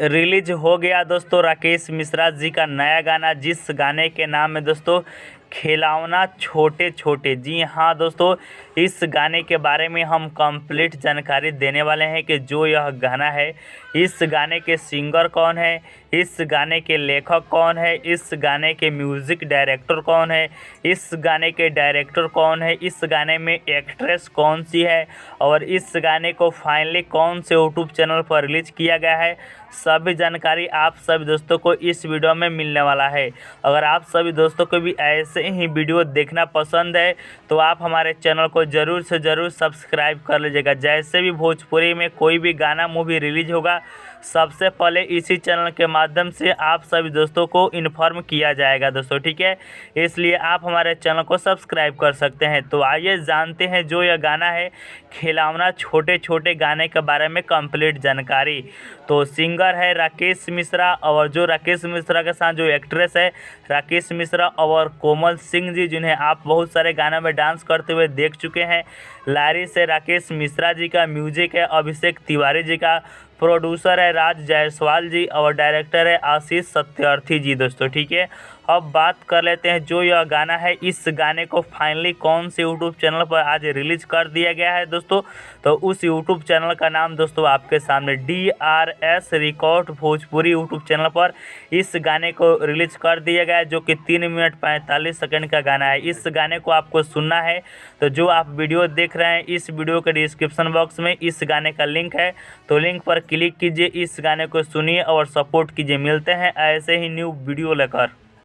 Release हो गया दोस्तों राकेश मिश्रा जी का नया गाना, जिस गाने के नाम है दोस्तों खिलौना छोटे छोटे। जी हाँ दोस्तों, इस गाने के बारे में हम कंप्लीट जानकारी देने वाले हैं कि जो यह गाना है, इस गाने के सिंगर कौन है, इस गाने के लेखक कौन है, इस गाने के म्यूज़िक डायरेक्टर कौन है, इस गाने के डायरेक्टर कौन है, इस गाने में एक्ट्रेस कौन सी है, और इस गाने को फाइनली कौन से यूट्यूब चैनल पर रिलीज किया गया है। सभी जानकारी आप सभी दोस्तों को इस वीडियो में मिलने वाला है। अगर आप सभी दोस्तों को भी ऐसे ही वीडियो देखना पसंद है तो आप हमारे चैनल को ज़रूर से ज़रूर सब्सक्राइब कर लीजिएगा। जैसे भी भोजपुरी में कोई भी गाना मूवी रिलीज होगा, सबसे पहले इसी चैनल के माध्यम से आप सभी दोस्तों को इन्फॉर्म किया जाएगा दोस्तों, ठीक है। इसलिए आप हमारे चैनल को सब्सक्राइब कर सकते हैं। तो आइए जानते हैं जो यह गाना है खिलौना छोटे छोटे गाने के बारे में कंप्लीट जानकारी। तो सिंगर है राकेश मिश्रा, और जो राकेश मिश्रा के साथ जो एक्ट्रेस है राकेश मिश्रा और कोमल सिंह जी, जिन्हें आप बहुत सारे गानों में डांस करते हुए देख चुके हैं। लारिस है राकेश मिश्रा जी का, म्यूजिक है अभिषेक तिवारी जी का, प्रोड्यूसर है राज जायसवाल जी और डायरेक्टर है आशीष सत्यार्थी जी दोस्तों, ठीक है। अब बात कर लेते हैं जो यह गाना है, इस गाने को फाइनली कौन से यूट्यूब चैनल पर आज रिलीज कर दिया गया है दोस्तों। तो उस यूट्यूब चैनल का नाम दोस्तों आपके सामने DRS record Bhojpuri YouTube channel पर इस गाने को रिलीज कर दिया गया है, जो कि 3 मिनट 45 सेकंड का गाना है। इस गाने को आपको सुनना है तो जो आप वीडियो देख रहे हैं, इस वीडियो के डिस्क्रिप्शन बॉक्स में इस गाने का लिंक है, तो लिंक पर क्लिक कीजिए, इस गाने को सुनिए और सपोर्ट कीजिए। मिलते हैं ऐसे ही न्यू वीडियो लेकर।